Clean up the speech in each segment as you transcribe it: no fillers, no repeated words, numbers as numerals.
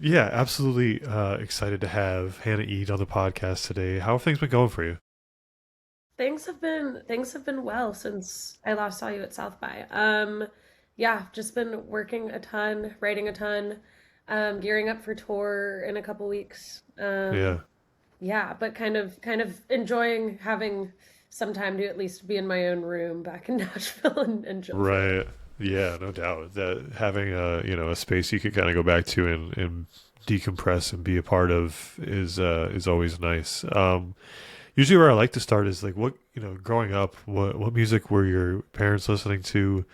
Yeah, absolutely excited to have Hana Eid on the podcast today. How have things been going for you? Things have been well since I last saw you at South by. Yeah, just been working a ton, writing a ton, gearing up for tour in a couple weeks. Yeah, Yeah, but kind of enjoying having some time to at least be in my own room back in Nashville and chill for a little. right. Yeah, no doubt that having a space you could kind of go back to and decompress and be a part of is always nice. Usually where I like to start is like what growing up, what music were your parents listening to?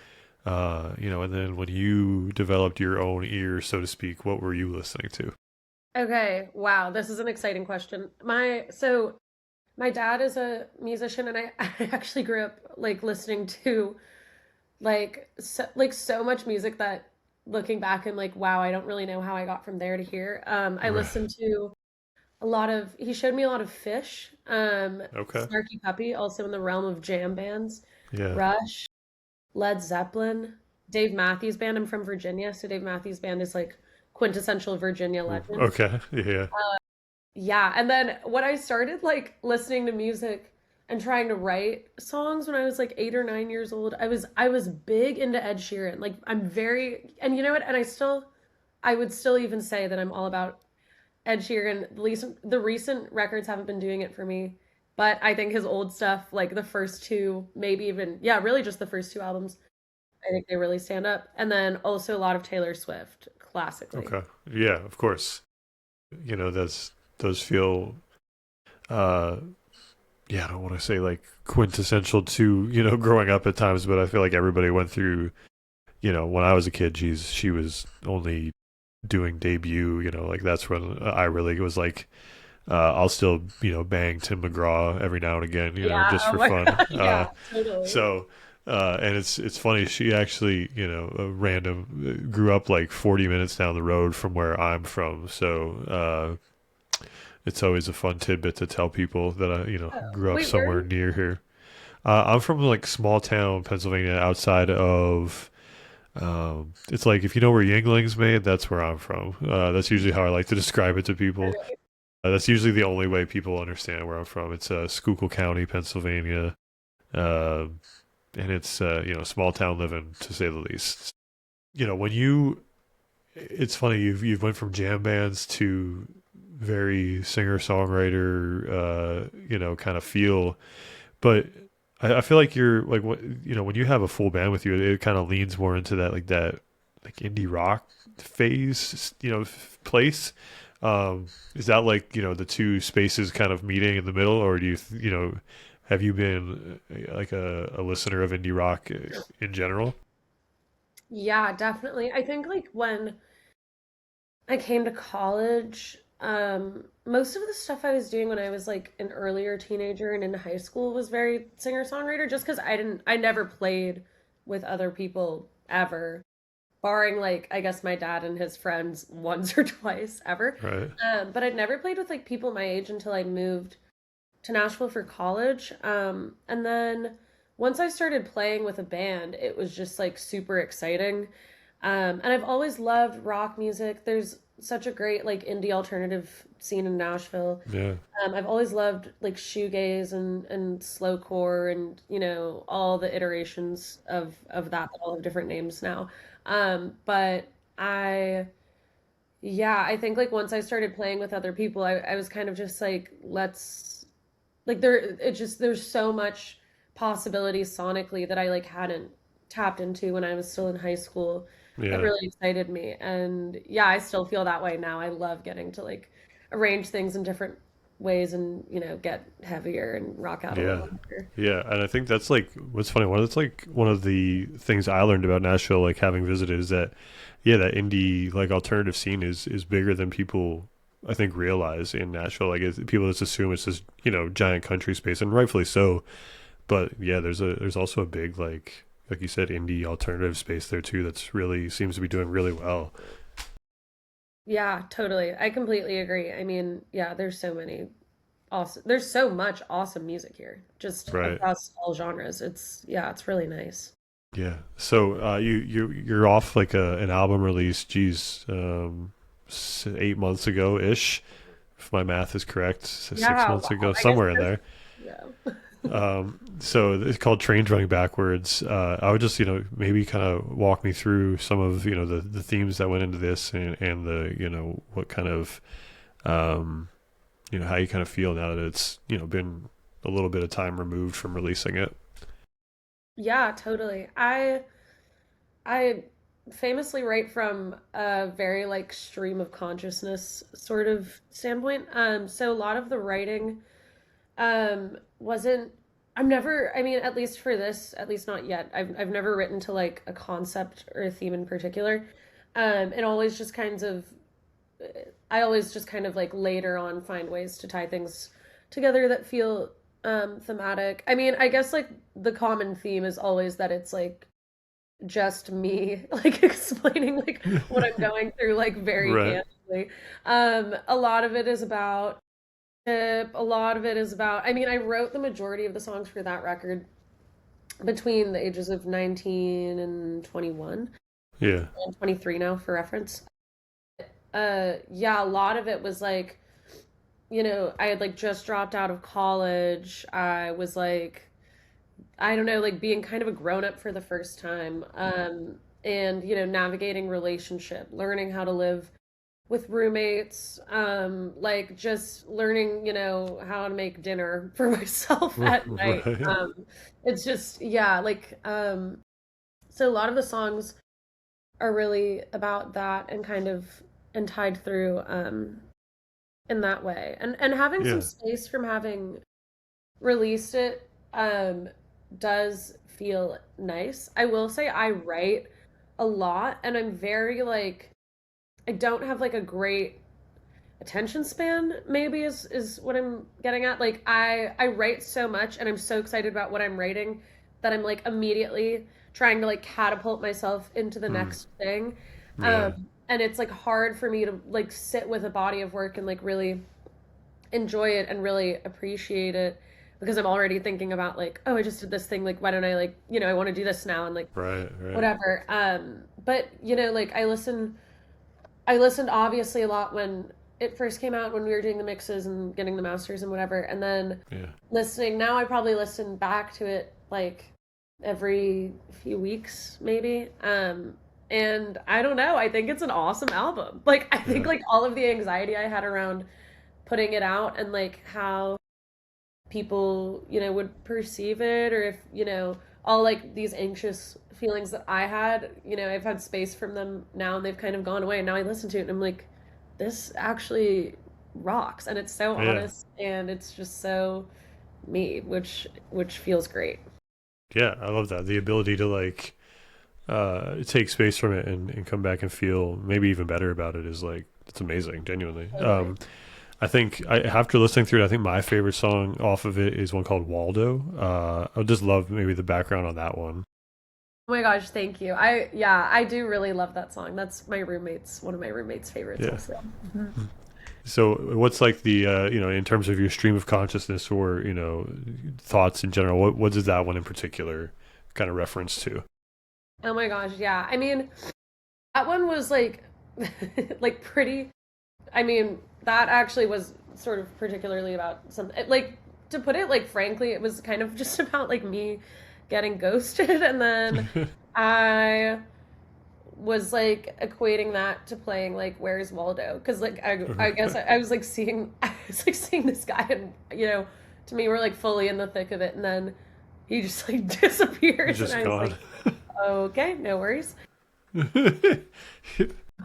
And then when you developed your own ear, so to speak, what were you listening to? Okay, wow, this is an exciting question. My dad is a musician, and I actually grew up like listening to so much music that looking back I'm like, wow, I don't really know how I got from there to here. I Right. listened to a lot of he showed me a lot of Fish, Okay. Snarky Puppy, also in the realm of jam bands, Yeah. Rush, Led Zeppelin, Dave Matthews Band. I'm from Virginia, so Dave Matthews Band is like quintessential Virginia legend. Okay. Yeah. Yeah, and then when I started like listening to music and trying to write songs when I was like 8 or 9 years old, I was big into Ed Sheeran. Like I'm very and you know what? And I would still even say that I'm all about Ed Sheeran. The recent records haven't been doing it for me, but I think his old stuff, like the first two, maybe even yeah, really just the first two albums, I think they really stand up. And then also a lot of Taylor Swift, classically. Okay. Yeah. Of course. That's those feel. Uh. Yeah. I don't want to say like quintessential to growing up at times, but I feel like everybody went through. When I was a kid, she was only doing debut. Like that's when I really was like. I'll still, bang Tim McGraw every now and again, Yeah, just oh for my fun. God, yeah, totally. So, and it's funny. She actually, a random grew up like 40 minutes down the road from where I'm from. So, it's always a fun tidbit to tell people that I, Oh, grew up wait, where are somewhere you? near here. I'm from like small town Pennsylvania, outside of. It's like if you know where Yingling's made, that's where I'm from. That's usually how I like to describe it to people. Okay. That's usually the only way people understand where I'm from. It's Schuylkill County, Pennsylvania, uh, and it's small town living to say the least. When it's funny you've went from jam bands to very singer songwriter, kind of feel, but I feel like you're like what when you have a full band with you, it kind of leans more into that like indie rock phase, place. Is that like the two spaces kind of meeting in the middle, or do have you been like a listener of indie rock in general? Yeah, definitely. I think like when I came to college, most of the stuff I was doing when I was like an earlier teenager and in high school was very singer-songwriter just because I never played with other people ever, barring like I guess my dad and his friends once or twice ever. Right. But I'd never played with like people my age until I moved to Nashville for college. And then once I started playing with a band, it was just like super exciting. And I've always loved rock music. There's such a great like indie alternative scene in Nashville. Yeah. I've always loved like shoegaze and slowcore and all the iterations of that all have different names now. But I yeah, I think like once I started playing with other people, I was kind of just like, let's like there's so much possibilities sonically that I like hadn't tapped into when I was still in high school that Yeah. really excited me. And yeah, I still feel that way now. I love getting to like arrange things in different ways and, get heavier and rock out a Yeah. little harder. Yeah, and I think that's like what's funny. That's like one of the things I learned about Nashville, like having visited, is that yeah, that indie like alternative scene is bigger than people I think realize in Nashville. Like people just assume it's this giant country space, and rightfully so. But yeah, there's also a big like you said indie alternative space there too. That's really seems to be doing really well. Yeah, totally. I completely agree. I mean, yeah, there's so much awesome music here, just Right. across all genres. Yeah, it's really nice. Yeah. So you're off like an album release. Geez, 8 months ago ish, if my math is correct. So six Yeah, months wow. ago, I guess somewhere in that's, there. yeah. So it's called Trains Running Backwards. I would just, maybe kind of walk me through some of, the themes that went into this, and the, what kind of, um, how you kind of feel now that it's, been a little bit of time removed from releasing it. Yeah, totally. I famously write from a very like stream of consciousness sort of standpoint. So a lot of the writing wasn't I'm never I mean, at least for this, at least not yet. I've never written to like a concept or a theme in particular. It always just kinds of I always just kind of like later on find ways to tie things together that feel thematic. I mean, I guess like the common theme is always that it's like just me like explaining like what I'm going through like very Right. candidly. A lot of it is about a lot of it is about I mean, I wrote the majority of the songs for that record between the ages of 19 and 21. Yeah. I'm 23 now for reference. Yeah, a lot of it was like, I had like just dropped out of college. I was like I don't know, like being kind of a grown up for the first time. And navigating relationship, learning how to live with roommates, like just learning, how to make dinner for myself at night. Right. It's just yeah, like so a lot of the songs are really about that and kind of and tied through in that way. And having some Yeah. space from having released it does feel nice. I will say I write a lot and I'm very like I don't have like a great attention span maybe is what I'm getting at. Like I write so much and I'm so excited about what I'm writing that I'm like immediately trying to like catapult myself into the Mm. next thing. Yeah. And it's like hard for me to like sit with a body of work and like really enjoy it and really appreciate it because I'm already thinking about like, oh, I just did this thing. Like, why don't I like, I want to do this now and like Right. Right. whatever. But like I listened obviously a lot when it first came out when we were doing the mixes and getting the masters and whatever. And then Yeah. listening now, I probably listen back to it like every few weeks maybe. And I don't know. I think it's an awesome album. Like I think Yeah. like all of the anxiety I had around putting it out and like how people, would perceive it or if, all like these anxious feelings that I had, I've had space from them now and they've kind of gone away. And now I listen to it and I'm like, this actually rocks and it's so Yeah. honest and it's just so me, which feels great. Yeah. I love that. The ability to like take space from it, and come back and feel maybe even better about it is like it's amazing, genuinely. Totally. I think after listening through it, I think my favorite song off of it is one called Waldo. I just love maybe the background on that one. Oh my gosh, thank you. I do really love that song. That's one of my roommates' favorites Yeah. also. Mhm. So what's like the in terms of your stream of consciousness, or thoughts in general, what does that one in particular kind of reference to? Oh my gosh, yeah. I mean, that one was like like pretty I mean, that actually was sort of particularly about like to put it like frankly, it was kind of just about like me getting ghosted and then I was like equating that to playing like Where's Waldo? Because like I guess I was like seeing I was like seeing this guy and to me we're like fully in the thick of it and then he just like It's disappears and just I was gone. like, okay, no worries.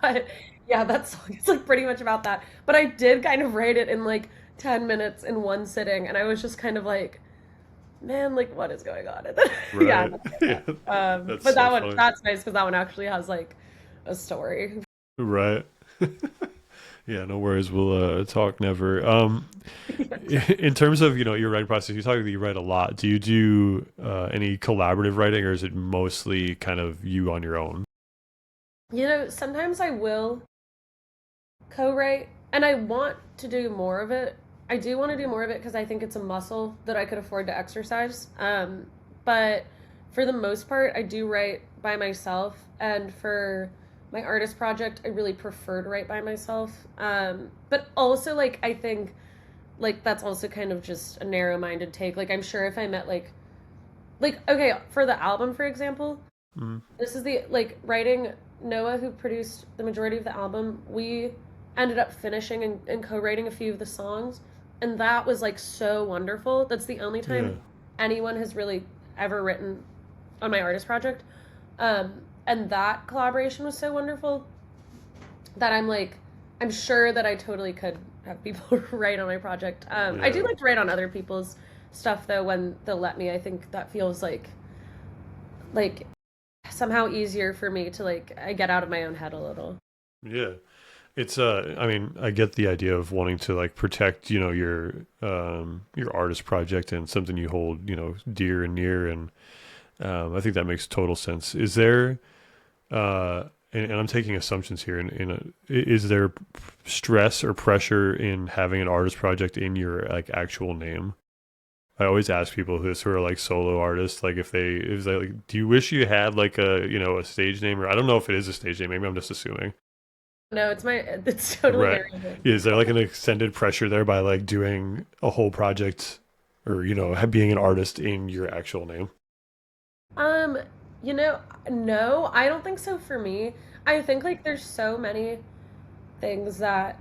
But yeah, that song is like pretty much about that. But I did kind of write it in like 10 minutes in one sitting, and I was just kind of like, man, like what is going on? And then, yeah, Right. Yeah. That's but so that one funny. that's nice because that one actually has like a story. Right. Yeah, no worries. We'll talk never. In terms of your writing process, you talk that you write a lot. Do you do any collaborative writing, or is it mostly kind of you on your own? Sometimes I will co-write, and I want to do more of it. I do want to do more of it because I think it's a muscle that I could afford to exercise. But for the most part, I do write by myself, and for my artist project, I really prefer to write by myself. But also, like, I think, like, that's also kind of just a narrow-minded take. Like, I'm sure if I met, like, okay, for the album, for example, Mm. this is the, like, writing, Noah, who produced the majority of the album, we ended up finishing and co-writing a few of the songs, and that was, like, so wonderful. That's the only Yeah. time anyone has really ever written on my artist project. And that collaboration was so wonderful that I'm like, I'm sure that I totally could have people write on my project. I do Yeah. like to write on other people's stuff though when they'll let me. I think that feels like somehow easier for me to like I get out of my own head a little. Yeah. It's I mean, I get the idea of wanting to like protect, your artist project and something you hold, dear and near, and I think that makes total sense. Is there and I'm taking assumptions here, is there stress or pressure in having an artist project in your like actual name? I always ask people who are like solo artists, like if they like, do you wish you had like a stage name, or I don't know if it is a stage name. Maybe I'm just assuming. No, it's totally my Right. reason. Yeah, is there like an extended pressure there by like doing a whole project, or being an artist in your actual name? Um, you know, no, I don't think so for me. I think like there's so many things that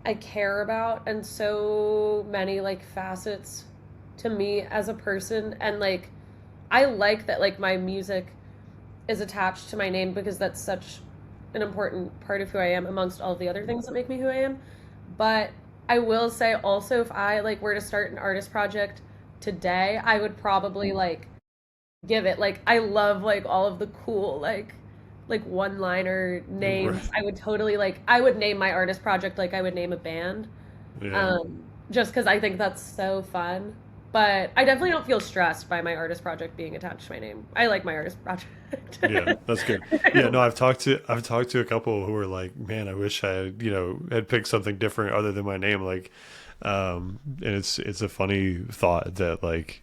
I care about and so many like facets to me as a person, and like I like that like my music is attached to my name because that's such an important part of who I am amongst all the other things that make me who I am. But I will say also if I like were to start an artist project today, I would probably like give it like I love like all of the cool like one-liner Right. names. I would totally like I would name my artist project like I would name a band. Yeah. Um just cuz I think that's so fun. But I definitely don't feel stressed by my artist project being attached to my name. I like my artist project. Yeah, that's good. Yeah, no, I've talked to a couple who were like, man, I wish I had picked something different other than my name. Like, and it's a funny thought that like,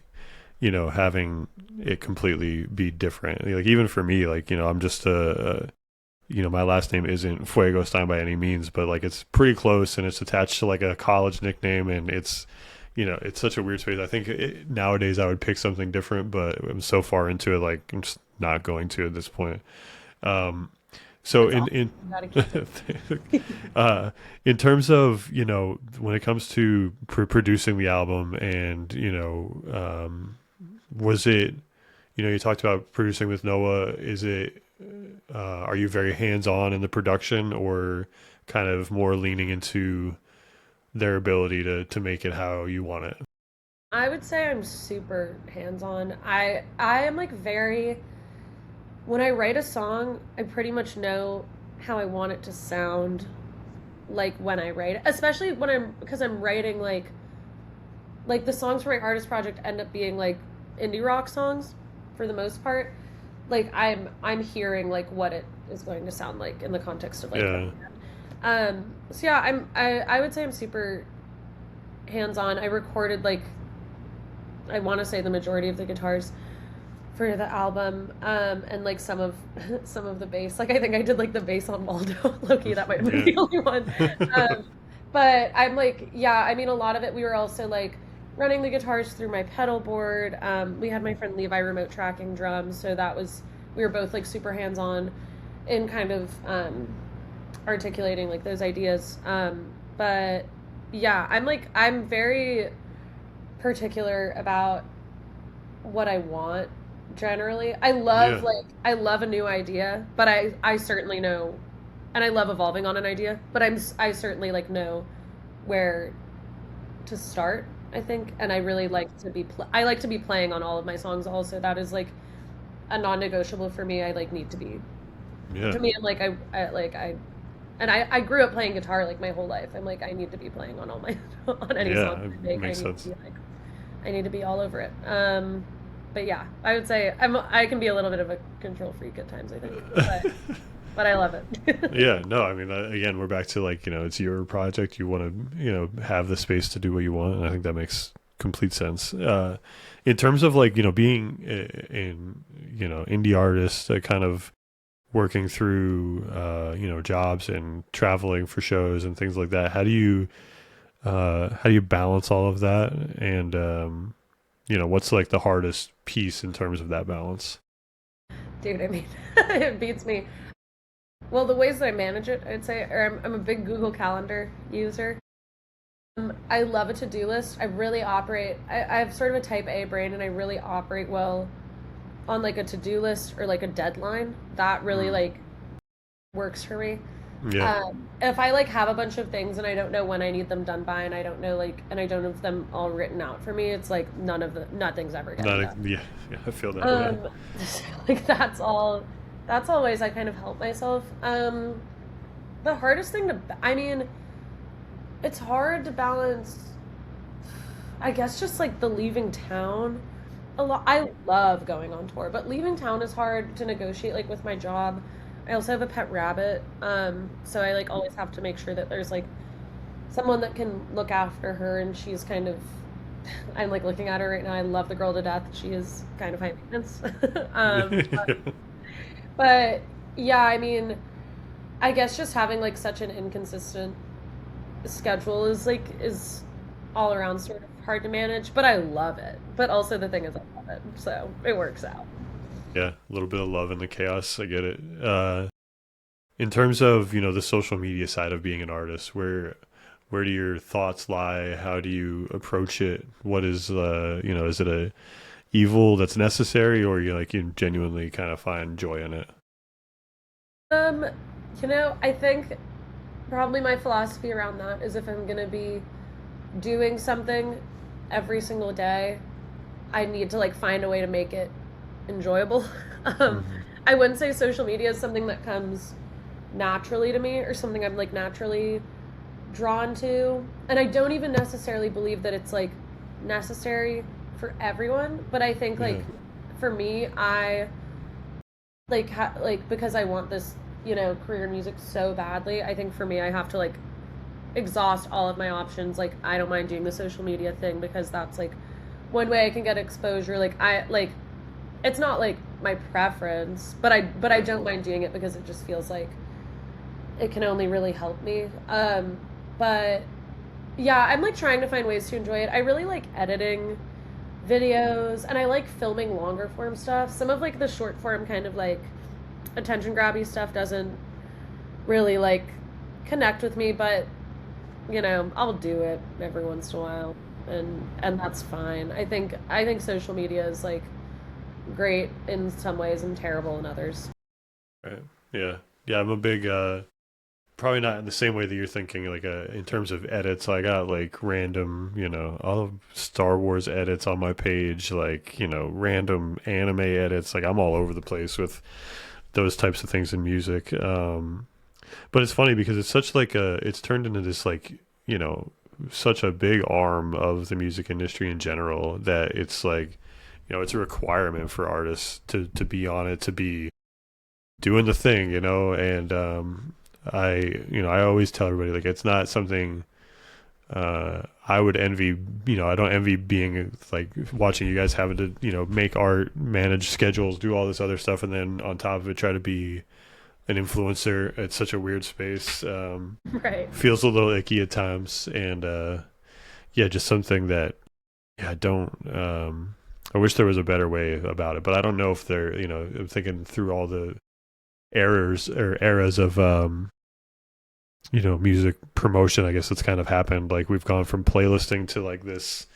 having it completely be different. Like even for me, like, I'm just my last name isn't Fuegostine by any means, but like it's pretty close and it's attached to like a college nickname, and it's such a weird space. I think nowadays I would pick something different, but I'm so far into it, like I'm just not going to at this point. Um, so It's in awesome. in You gotta keep it. in terms of when it comes to producing the album, and was it you talked about producing with Noah? Is it are you very hands on in the production, or kind of more leaning into their ability to make it how you want it? I would say I'm super hands-on. I am like very when I write a song, I pretty much know how I want it to sound like when I write it. Especially when I'm because I'm writing like the songs for my artist project end up being like indie rock songs for the most part. Like I'm hearing like what it is going to sound like in the context of like Yeah. so yeah, I would say I'm super hands-on. I recorded like I want to say the majority of the guitars for the album, and like some of some of the bass. Like I think I did like the bass on Waldo. Loki, that might have been Yeah. the only one. Um, but I'm like, yeah. I mean, a lot of it we were also like running the guitars through my pedal board. We had my friend Levi remote tracking drums, so that was we were both like super hands on in kind of articulating like those ideas. But yeah, I'm very particular about what I want generally. Yeah. I love a new idea, but I certainly know and I love evolving on an idea, but I certainly like know where to start, I think, and I really like to I like to be playing on all of my songs also. That is like a non-negotiable for me. I like need to be Yeah. to me I'm like I like I grew up playing guitar like my whole life. I'm like I need to be playing on all my on any song Yeah. I It make. makes sense. I need to be all over it. But yeah, I would say I can be a little bit of a control freak at times, I think, but I love it. Yeah, no, I mean, again, we're back to like, it's your project. You want to, have the space to do what you want. And I think that makes complete sense. In terms of like, being in, indie artist, kind of working through jobs and traveling for shows and things like that. How do you balance all of that? And what's like the hardest piece in terms of that balance? Dude, I mean, it beats me. Well, the ways that I manage it, I'd say, or I'm a big Google Calendar user. I love a to-do list. I really operate, I have sort of a type A brain, and I really operate well on like a to-do list or like a deadline. That really Mm. like works for me. Yeah, If I like have a bunch of things and I don't know when I need them done by, and I don't know like, and I don't have them all written out for me, it's like nothing's ever getting not done. yeah, yeah. I feel that. Yeah, Um, like that's all ways I kind of help myself. The hardest thing I mean, it's hard to balance, I guess, just like the leaving town. A lot. I love going on tour, but leaving town is hard to negotiate like with my job. I also have a pet rabbit, so I like always have to make sure that there's like someone that can look after her, and she's kind of. I'm like looking at her right now. I love the girl to death. She is kind of high maintenance. yeah, but yeah, I mean, I guess just having like such an inconsistent schedule is all around sort of hard to manage, but I love it. But also the thing is I love it, so it works out. yeah. A little bit of love in the chaos. I get it. In terms of the social media side of being an artist, where do your thoughts lie? How do you approach it? What is is it a evil that's necessary, or you genuinely kind of find joy in it? Um, I think probably my philosophy around that is if I'm gonna be doing something every single day, I need to like find a way to make it enjoyable. Um, Hmm. I wouldn't say social media is something that comes naturally to me or something I'm like naturally drawn to. And I don't even necessarily believe that it's like necessary for everyone, but I think Yeah, like for me, I like because I want this, career in music so badly. I think for me, I have to like exhaust all of my options. Like I don't mind doing the social media thing because that's like one way I can get exposure. Like I like it's not like my preference, but I yeah, don't mind doing it because it just feels like it can only really help me. But yeah, I'm like trying to find ways to enjoy it. I really like editing videos, and I like filming longer form stuff. Some of like the short form kind of like attention grabby stuff doesn't really like connect with me, but I'll do it every once in a while, and that's fine. I think social media is like great in some ways and terrible in others. right. Yeah, yeah. I'm a big probably not in the same way that you're thinking, like in terms of edits. I got like random, all of Star Wars edits on my page, like random anime edits. Like I'm all over the place with those types of things in music. But it's funny because it's such like it's turned into this like such a big arm of the music industry in general that it's like it's a requirement for artists to be on it, to be doing the thing, and I always tell everybody like it's not something I would envy. I don't envy being like watching you guys having to make art, manage schedules, do all this other stuff, and then on top of it try to be an influencer. It's such a weird space. Right. Feels a little icky at times, and yeah, just something that yeah, I don't. I wish there was a better way about it, but I don't know if they're. I'm thinking through all the errors or eras of music promotion. I guess it's kind of happened. Like we've gone from playlisting to like this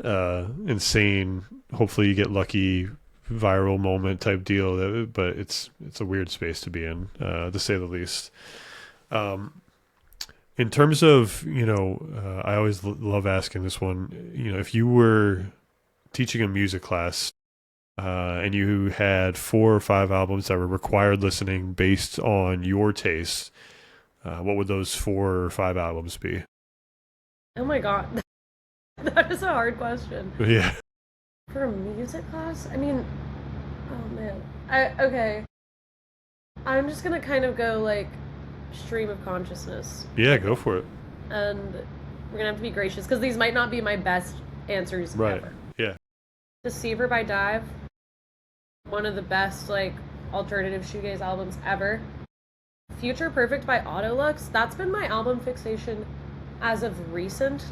insane. Hopefully, you get lucky viral moment type deal. But it's a weird space to be in, to say the least. Um, in terms of I always love asking this one. If you were teaching a music class and you had 4 or 5 albums that were required listening based on your taste, what would those 4 or 5 albums be? Oh my God. That is a hard question. Yeah. For a music class? I mean, oh man. Okay. I'm just gonna kind of go like stream of consciousness. Yeah, go for it. And we're gonna have to be gracious because these might not be my best answers Right. ever. Yeah. Deceiver by Dive, one of the best like alternative shoegaze albums ever. Future Perfect by Autolux, that's been my album fixation as of recent.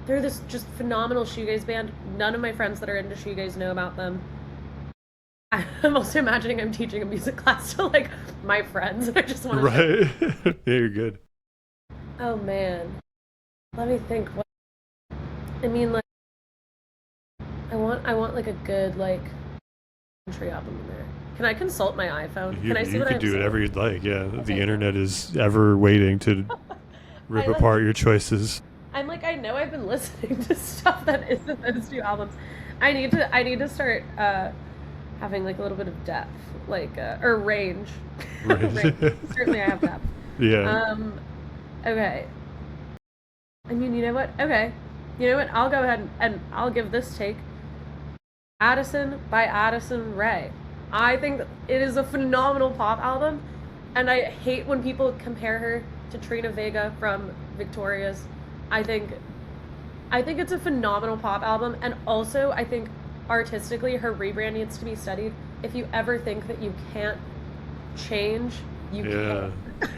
They're this just phenomenal shoegaze band. None of my friends that are into shoegaze know about them. I'm also imagining I'm teaching a music class to like my friends, and I just want to. Right. Yeah, you're good. Oh man, let me think. What I mean, like, I want like a good like country album in there. Can I consult my iPhone? Can I see You what can I'm do saying? whatever you'd like. Yeah, the Okay. internet is ever waiting to rip I like. apart your choices. I'm like I know I've been listening to stuff that isn't those two albums. I need to start having like a little bit of depth, like or range. Range. Right. Certainly, I have depth. Yeah. Okay. I mean, you know what? Okay. You know what? I'll go ahead and I'll give this take. Addison by Addison Rae. I think it is a phenomenal pop album, and I hate when people compare her to Trina Vega from Victorious. I think it's a phenomenal pop album, and also I think artistically her rebrand needs to be studied. If you ever think that you can't change, you Yeah.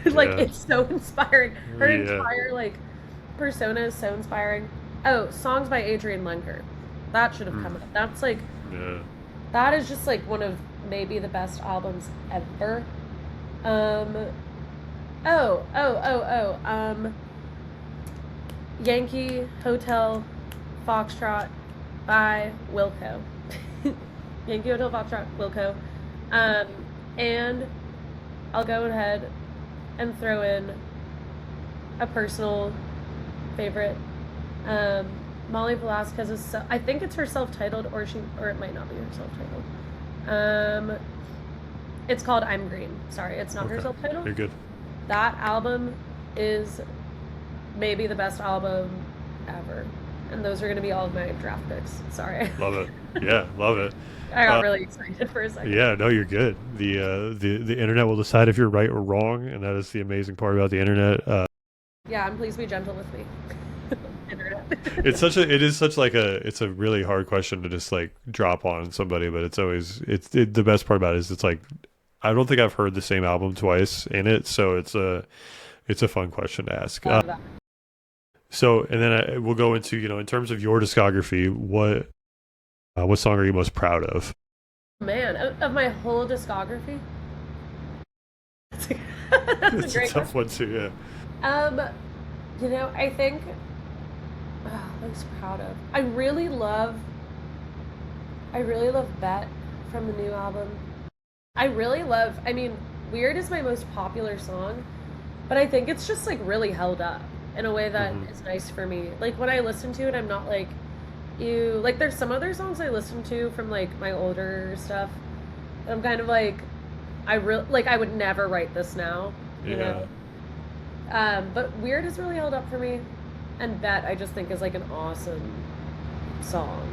can. Like Yeah. it's so inspiring. Her Yeah. entire like persona is so inspiring. Oh, songs by Adrian Lenker. That should have come up. That's like Yeah. that is just like one of maybe the best albums ever. Yankee Hotel Foxtrot by Wilco. Yankee Hotel Foxtrot Wilco. And I'll go ahead and throw in a personal favorite. Molly Velasquez's, I think it's her self-titled, or it might not be her self-titled. It's called I'm Green. Sorry, it's not her Okay. self-titled. You're good. That album is maybe the best album ever. And those are going to be all of my draft picks. Sorry. Love it. Yeah, love it. I got really excited for a second. Yeah, no, you're good. The internet will decide if you're right or wrong, and that is the amazing part about the internet. Yeah, and please be gentle with me. Internet. It's a really hard question to just like drop on somebody, but the best part about it is it's like I don't think I've heard the same album twice in it, so it's a fun question to ask. So, and then we'll go into, in terms of your discography, what song are you most proud of? Man, of my whole discography? That's It's a a great tough one too, yeah. I think most proud of. I really love Bet from the new album. I mean, Weird is my most popular song, but I think it's just like really held up in a way that is nice for me. Like when I listen to it, I'm not like, ew. Like there's some other songs I listen to from like my older stuff, and I'm kind of like, I would never write this now, you know. But Weird has really held up for me, and Bet I just think is like an awesome song,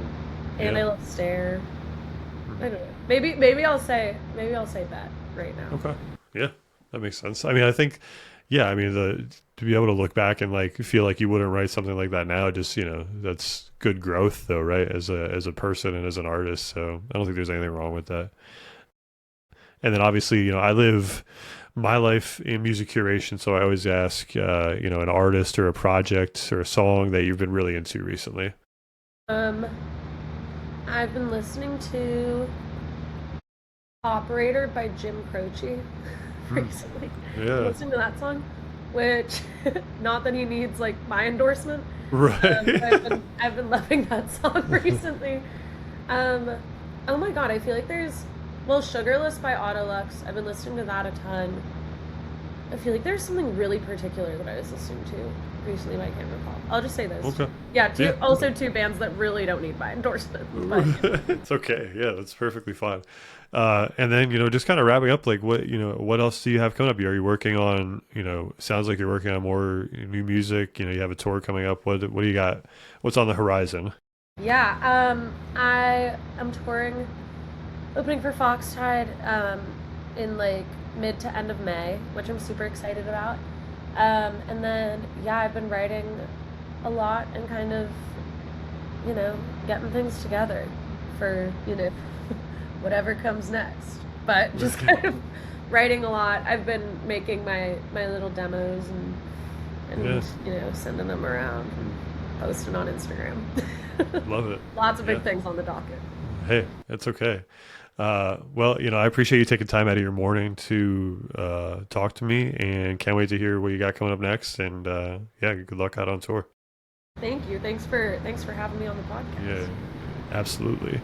and I love Stare. I don't know. Maybe I'll say Bet right now. Okay. Yeah, that makes sense. I mean, I think, yeah, I mean, to be able to look back and like feel like you wouldn't write something like that now, just, that's good growth though, right? As a person and as an artist. So I don't think there's anything wrong with that. And then obviously, I live my life in music curation. So I always ask, an artist or a project or a song that you've been really into recently. I've been listening to Operator by Jim Croce recently. Yeah. Listening to that song, which not that he needs like my endorsement. Right. But I've been loving that song recently. Oh my god, I feel like Sugarless by Autolux. I've been listening to that a ton. I feel like there's something really particular that I was listening to recently, but I can't recall. I'll just say this. Okay. Yeah, two bands that really don't need my endorsement. But It's okay. Yeah, that's perfectly fine. And then, just kind of wrapping up, like what else do you have coming up? Are you working on, sounds like you're working on more new music, you have a tour coming up. What do you got? What's on the horizon? yeah, I am touring, opening for Foxtide in like mid to end of May, which I'm super excited about. And then, yeah, I've been writing a lot and kind of, getting things together for, whatever comes next. but just kind of writing a lot. I've been making my little demos and Yeah. sending them around and posting on Instagram. Love it. Lots of big Yeah. things on the docket. Hey, it's okay. Well, I appreciate you taking time out of your morning to talk to me, and can't wait to hear what you got coming up next. And yeah, good luck out on tour. Thank you. Thanks for having me on the Yeah, podcast. absolutely.